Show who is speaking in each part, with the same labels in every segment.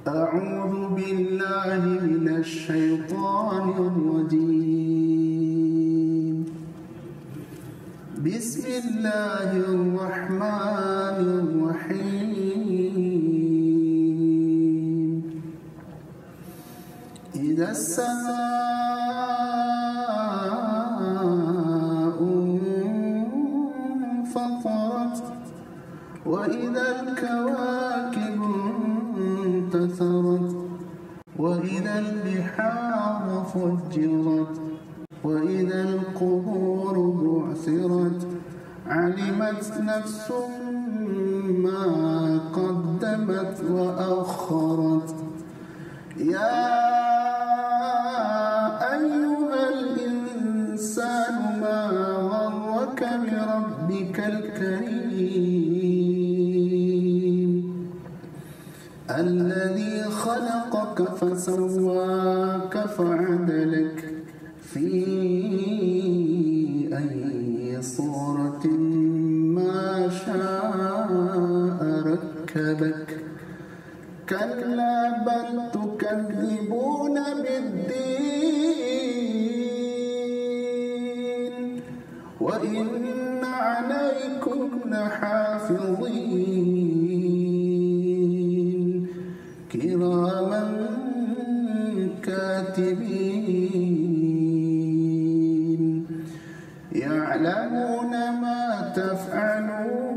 Speaker 1: أعوذ بالله من الشيطان الرجيم. بسم الله الرحمن الرحيم. إذا السماء انفطرت وإذا الكواكب انتثرت وإذا البحار فجرت وإذا القبور بعثرت علمت نفس ما قدمت وأخرت. يا أيها الإنسان ما غرك بربك الكريم الذي خلقك فسواك فعدلك في أي صورة ما شاء ركبك. كلا بل تكذبون بالدين وإن عليكم لحافظين كراما كاتبين يعلمون ما تفعلون.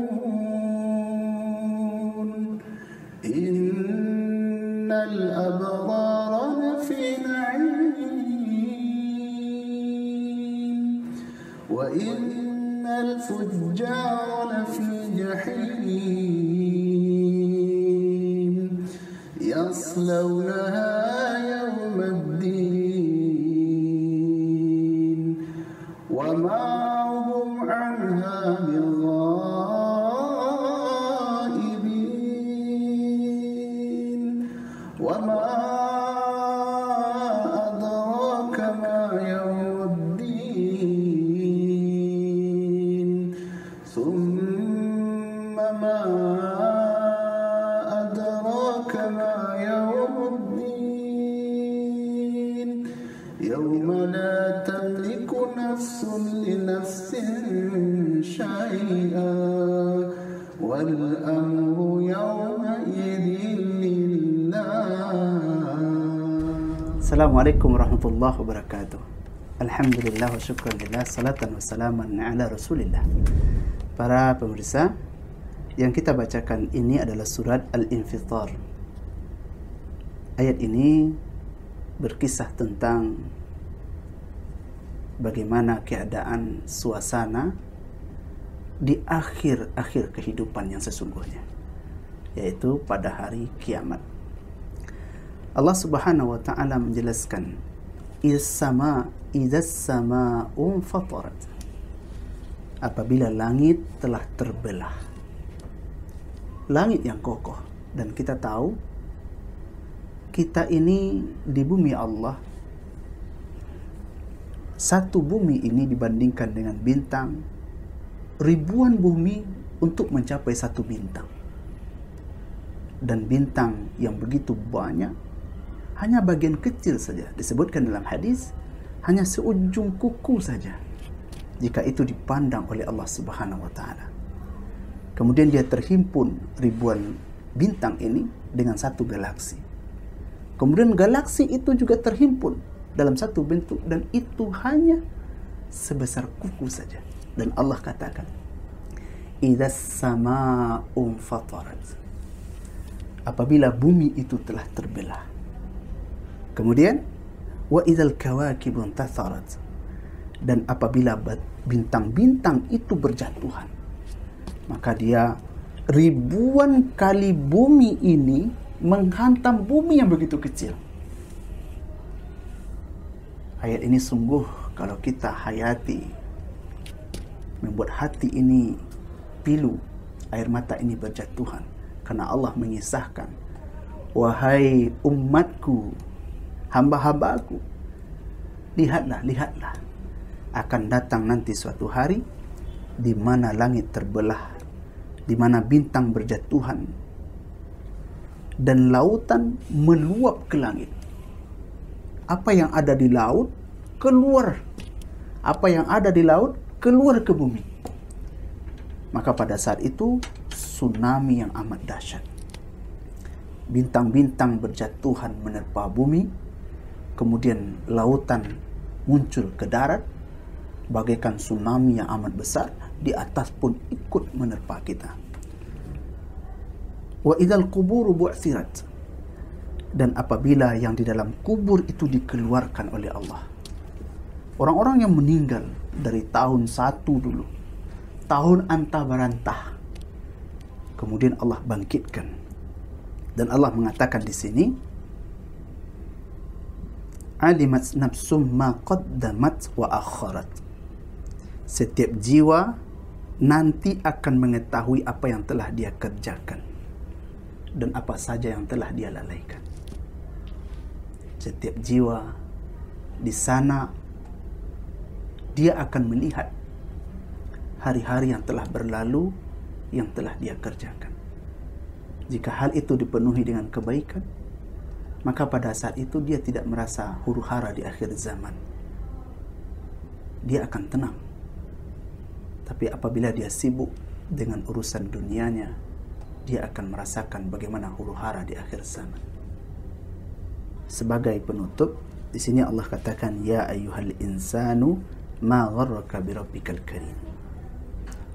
Speaker 1: إن الأبرار لفي نعيم وإن الفجار لفي جحيم يصلونها يوم الدين وما هم عنها بغائبين. وما أدراك ما يوم الدين ثم ما أدراك ما يوم الدين يوم لا تملك نفس لنفس شيئا والأمر يومئذ لله.
Speaker 2: Assalamualaikum warahmatullahi wabarakatuh. Alhamdulillah wa syukurillah, salatan wa salaman ala rasulillah. Para pemirsa, yang kita bacakan ini adalah surat Al-Infitar. Ayat ini berkisah tentang bagaimana keadaan suasana di akhir-akhir kehidupan yang sesungguhnya, yaitu pada hari kiamat. Allah Subhanahu wa taala menjelaskan idzas sama'u fatarat, apabila langit telah terbelah. Langit yang kokoh, dan kita tahu kita ini di bumi Allah. Satu bumi ini dibandingkan dengan bintang, ribuan bumi untuk mencapai satu bintang. Dan bintang yang begitu banyak hanya bagian kecil saja. Disebutkan dalam hadis, hanya seujung kuku saja jika itu dipandang oleh Allah Subhanahu wa taala. Kemudian dia terhimpun ribuan bintang ini dengan satu galaksi. Kemudian galaksi itu juga terhimpun dalam satu bentuk, dan itu hanya sebesar kuku saja. Dan Allah katakan, idzas sama'u fatarat, apabila bumi itu telah terbelah. Kemudian wa idzal kawakibu intatharat, dan apabila bintang-bintang itu berjatuhan, maka dia ribuan kali bumi ini menghantam bumi yang begitu kecil. Ayat ini sungguh kalau kita hayati, membuat hati ini pilu, air mata ini berjatuhan, karena Allah mengisahkan, wahai umatku, hamba-hambaku, lihatlah, akan datang nanti suatu hari di mana langit terbelah, di mana bintang berjatuhan, dan lautan meluap ke langit. Apa yang ada di laut keluar. Apa yang ada di laut keluar ke bumi. Maka pada saat itu tsunami yang amat dahsyat. Bintang-bintang berjatuhan menerpa bumi, kemudian lautan muncul ke darat, bagaikan tsunami yang amat besar, di atas pun ikut menerpa kita. Wa idzal quburu bu'tsirat, dan apabila yang di dalam kubur itu dikeluarkan oleh Allah. Orang-orang yang meninggal dari tahun 1 dulu, tahun antah barantah, kemudian Allah bangkitkan. Dan Allah mengatakan di sini, alimat nafsum ma qaddamat wa akharat. Setiap jiwa nanti akan mengetahui apa yang telah dia kerjakan dan apa saja yang telah dia lalaikan. Setiap jiwa di sana dia akan melihat hari-hari yang telah berlalu, yang telah dia kerjakan. Jika hal itu dipenuhi dengan kebaikan, maka pada saat itu dia tidak merasa huru-hara di akhir zaman. Dia akan tenang. Tapi apabila dia sibuk dengan urusan dunianya, dia akan merasakan bagaimana huru-hara di akhir zaman. Sebagai penutup, di sini Allah katakan, ya ayyuhal insanu ma gharraka birabbikal karim.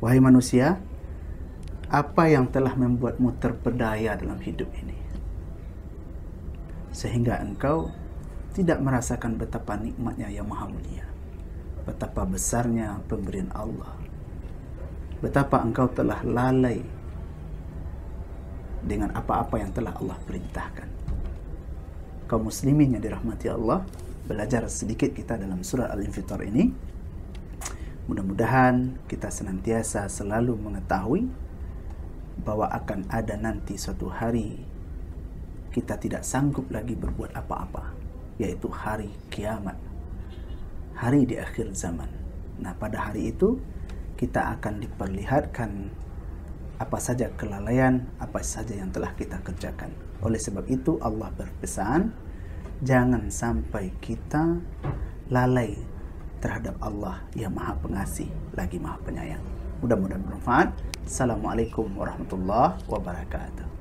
Speaker 2: Wahai manusia, apa yang telah membuatmu terpedaya dalam hidup ini sehingga engkau tidak merasakan betapa nikmatnya yang maha mulia, betapa besarnya pemberian Allah, betapa engkau telah lalai dengan apa-apa yang telah Allah perintahkan. Kaum muslimin yang dirahmati Allah, belajar sedikit kita dalam surah Al-Infitar ini. Mudah-mudahan kita senantiasa selalu mengetahui bahwa akan ada nanti suatu hari kita tidak sanggup lagi berbuat apa-apa, yaitu hari kiamat, hari di akhir zaman. Nah, pada hari itu kita akan diperlihatkan apa saja kelalaian, apa saja yang telah kita kerjakan. Oleh sebab itu Allah berpesan, jangan sampai kita lalai terhadap Allah yang maha pengasih lagi maha penyayang. Mudah-mudahan bermanfaat. Assalamualaikum warahmatullahi wabarakatuh.